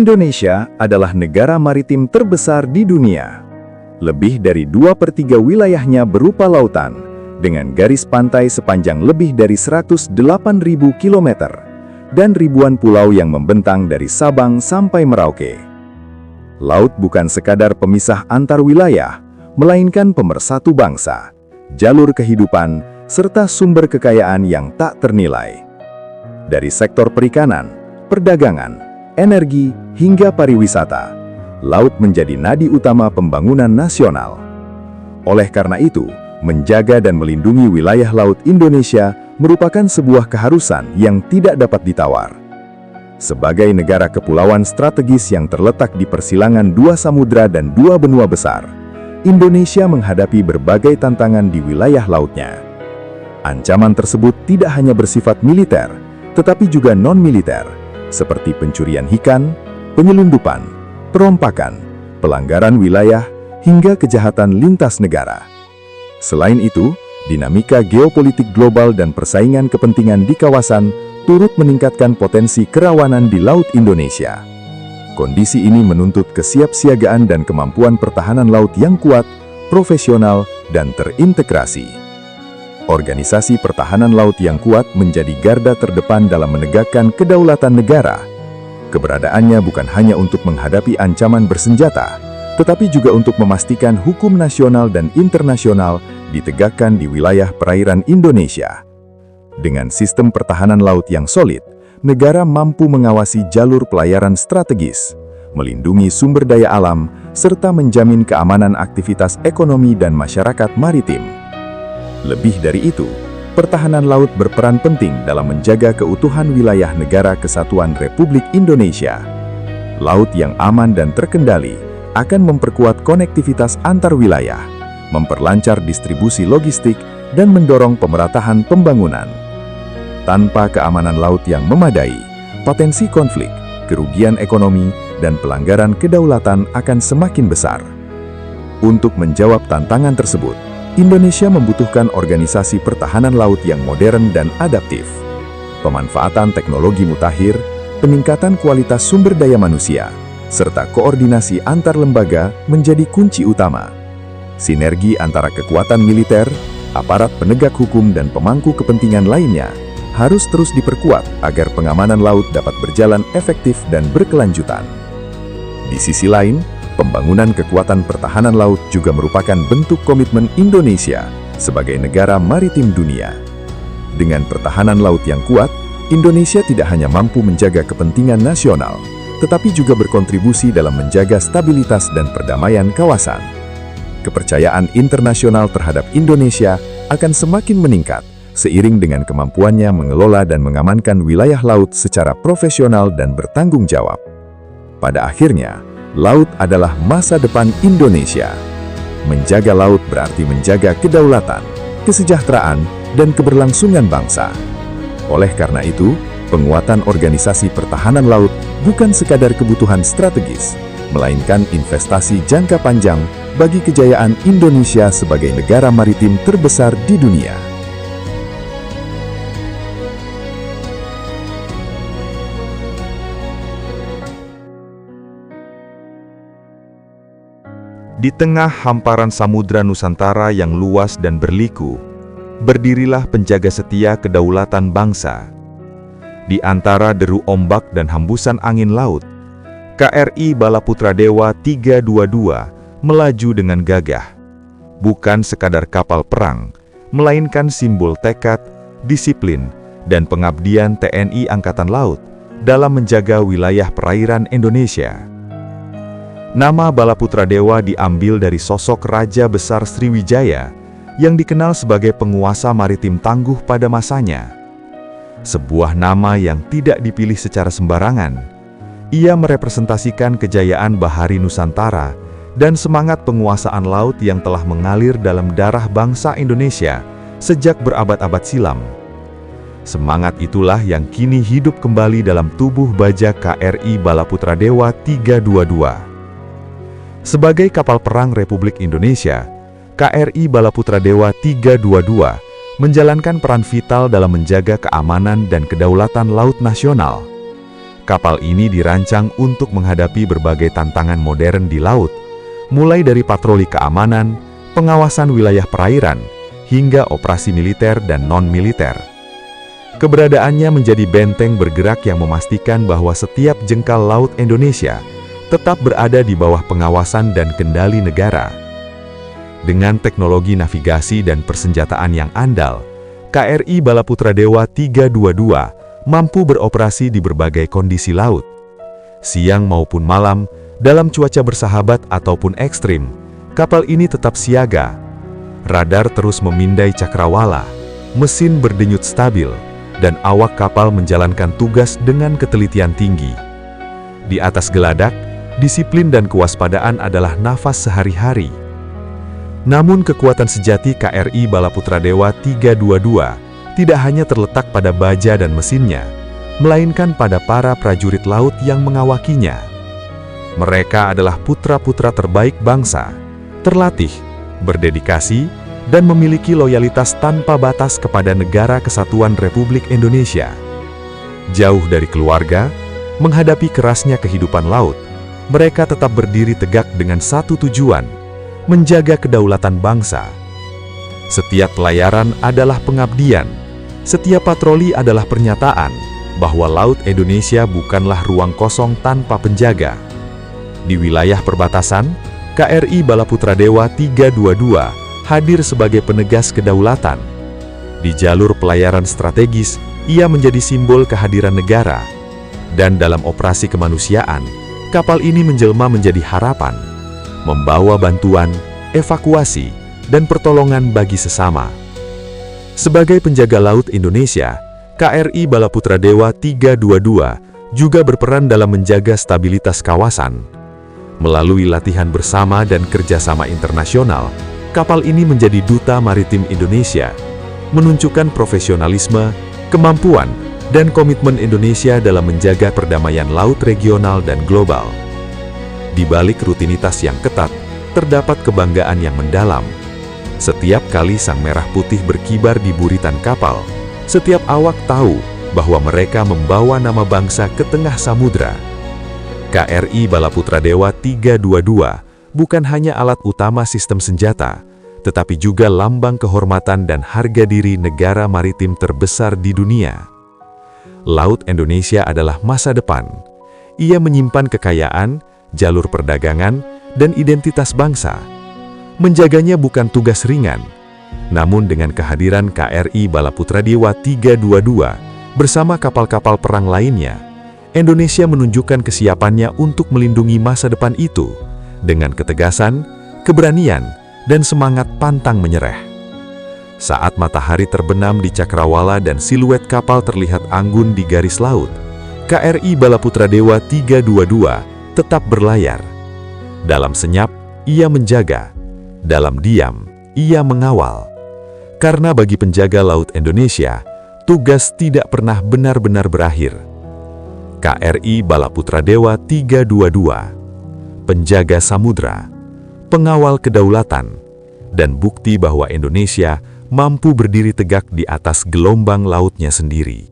Indonesia adalah negara maritim terbesar di dunia. Lebih dari 2/3 wilayahnya berupa lautan, dengan garis pantai sepanjang lebih dari 108.000 km, dan ribuan pulau yang membentang dari Sabang sampai Merauke. Laut bukan sekadar pemisah antar wilayah, melainkan pemersatu bangsa, jalur kehidupan, serta sumber kekayaan yang tak ternilai. Dari sektor perikanan, perdagangan, energi, hingga pariwisata, laut menjadi nadi utama pembangunan nasional. Oleh karena itu, menjaga dan melindungi wilayah laut Indonesia merupakan sebuah keharusan yang tidak dapat ditawar. Sebagai negara kepulauan strategis yang terletak di persilangan dua samudra dan dua benua besar, Indonesia menghadapi berbagai tantangan di wilayah lautnya. Ancaman tersebut tidak hanya bersifat militer, tetapi juga non-militer, seperti pencurian ikan, penyelundupan, perompakan, pelanggaran wilayah, hingga kejahatan lintas negara. Selain itu, dinamika geopolitik global dan persaingan kepentingan di kawasan turut meningkatkan potensi kerawanan di Laut Indonesia. Kondisi ini menuntut kesiapsiagaan dan kemampuan pertahanan laut yang kuat, profesional, dan terintegrasi. Organisasi pertahanan laut yang kuat menjadi garda terdepan dalam menegakkan kedaulatan negara. Keberadaannya bukan hanya untuk menghadapi ancaman bersenjata, tetapi juga untuk memastikan hukum nasional dan internasional ditegakkan di wilayah perairan Indonesia. Dengan sistem pertahanan laut yang solid, negara mampu mengawasi jalur pelayaran strategis, melindungi sumber daya alam, serta menjamin keamanan aktivitas ekonomi dan masyarakat maritim. Lebih dari itu, pertahanan laut berperan penting dalam menjaga keutuhan wilayah negara kesatuan Republik Indonesia. Laut yang aman dan terkendali akan memperkuat konektivitas antar wilayah, memperlancar distribusi logistik, dan mendorong pemerataan pembangunan. Tanpa keamanan laut yang memadai, potensi konflik, kerugian ekonomi, dan pelanggaran kedaulatan akan semakin besar. Untuk menjawab tantangan tersebut, Indonesia membutuhkan organisasi pertahanan laut yang modern dan adaptif. Pemanfaatan teknologi mutakhir, peningkatan kualitas sumber daya manusia, serta koordinasi antar lembaga menjadi kunci utama. Sinergi antara kekuatan militer, aparat penegak hukum, dan pemangku kepentingan lainnya harus terus diperkuat agar pengamanan laut dapat berjalan efektif dan berkelanjutan. Di sisi lain, pembangunan kekuatan pertahanan laut juga merupakan bentuk komitmen Indonesia sebagai negara maritim dunia. Dengan pertahanan laut yang kuat, Indonesia tidak hanya mampu menjaga kepentingan nasional, tetapi juga berkontribusi dalam menjaga stabilitas dan perdamaian kawasan. Kepercayaan internasional terhadap Indonesia akan semakin meningkat seiring dengan kemampuannya mengelola dan mengamankan wilayah laut secara profesional dan bertanggung jawab. Pada akhirnya, laut adalah masa depan Indonesia. Menjaga laut berarti menjaga kedaulatan, kesejahteraan, dan keberlangsungan bangsa. Oleh karena itu, penguatan organisasi pertahanan laut bukan sekadar kebutuhan strategis, melainkan investasi jangka panjang bagi kejayaan Indonesia sebagai negara maritim terbesar di dunia. Di tengah hamparan samudra Nusantara yang luas dan berliku, berdirilah penjaga setia kedaulatan bangsa. Di antara deru ombak dan hembusan angin laut, KRI Balaputra Dewa 322 melaju dengan gagah. Bukan sekadar kapal perang, melainkan simbol tekad, disiplin, dan pengabdian TNI Angkatan Laut dalam menjaga wilayah perairan Indonesia. Nama Balaputra Dewa diambil dari sosok Raja Besar Sriwijaya yang dikenal sebagai penguasa maritim tangguh pada masanya. Sebuah nama yang tidak dipilih secara sembarangan. Ia merepresentasikan kejayaan bahari Nusantara dan semangat penguasaan laut yang telah mengalir dalam darah bangsa Indonesia sejak berabad-abad silam. Semangat itulah yang kini hidup kembali dalam tubuh baja KRI Balaputra Dewa 322. Sebagai kapal perang Republik Indonesia, KRI Balaputra Dewa 322 menjalankan peran vital dalam menjaga keamanan dan kedaulatan laut nasional. Kapal ini dirancang untuk menghadapi berbagai tantangan modern di laut, mulai dari patroli keamanan, pengawasan wilayah perairan, hingga operasi militer dan non-militer. Keberadaannya menjadi benteng bergerak yang memastikan bahwa setiap jengkal laut Indonesia tetap berada di bawah pengawasan dan kendali negara. Dengan teknologi navigasi dan persenjataan yang andal, KRI Balaputra Dewa 322 mampu beroperasi di berbagai kondisi laut, siang maupun malam, dalam cuaca bersahabat ataupun ekstrim. Kapal ini tetap siaga. Radar terus memindai cakrawala, mesin berdenyut stabil, dan awak kapal menjalankan tugas dengan ketelitian tinggi. Di atas geladak, disiplin dan kewaspadaan adalah nafas sehari-hari. Namun kekuatan sejati KRI Balaputra Dewa 322 tidak hanya terletak pada baja dan mesinnya, melainkan pada para prajurit laut yang mengawakinya. Mereka adalah putra-putra terbaik bangsa, terlatih, berdedikasi, dan memiliki loyalitas tanpa batas kepada Negara Kesatuan Republik Indonesia. Jauh dari keluarga, menghadapi kerasnya kehidupan laut, mereka tetap berdiri tegak dengan satu tujuan, menjaga kedaulatan bangsa. Setiap pelayaran adalah pengabdian, setiap patroli adalah pernyataan bahwa Laut Indonesia bukanlah ruang kosong tanpa penjaga. Di wilayah perbatasan, KRI Balaputra Dewa 322 hadir sebagai penegas kedaulatan. Di jalur pelayaran strategis, ia menjadi simbol kehadiran negara. Dan dalam operasi kemanusiaan, kapal ini menjelma menjadi harapan, membawa bantuan, evakuasi, dan pertolongan bagi sesama. Sebagai penjaga laut Indonesia, KRI Balaputra Dewa 322 juga berperan dalam menjaga stabilitas kawasan. Melalui latihan bersama dan kerjasama internasional, kapal ini menjadi duta maritim Indonesia, menunjukkan profesionalisme, kemampuan, dan komitmen Indonesia dalam menjaga perdamaian laut regional dan global. Di balik rutinitas yang ketat, terdapat kebanggaan yang mendalam. Setiap kali sang merah putih berkibar di buritan kapal, setiap awak tahu bahwa mereka membawa nama bangsa ke tengah samudra. KRI Balaputra Dewa 322 bukan hanya alat utama sistem senjata, tetapi juga lambang kehormatan dan harga diri negara maritim terbesar di dunia. Laut Indonesia adalah masa depan. Ia menyimpan kekayaan, jalur perdagangan, dan identitas bangsa. Menjaganya bukan tugas ringan, namun dengan kehadiran KRI Balaputra Dewa 322 bersama kapal-kapal perang lainnya, Indonesia menunjukkan kesiapannya untuk melindungi masa depan itu dengan ketegasan, keberanian, dan semangat pantang menyerah. Saat matahari terbenam di cakrawala dan siluet kapal terlihat anggun di garis laut, KRI Balaputra Dewa 322 tetap berlayar. Dalam senyap, ia menjaga. Dalam diam, ia mengawal. Karena bagi penjaga laut Indonesia, tugas tidak pernah benar-benar berakhir. KRI Balaputra Dewa 322, penjaga samudra, pengawal kedaulatan, dan bukti bahwa Indonesia mampu berdiri tegak di atas gelombang lautnya sendiri.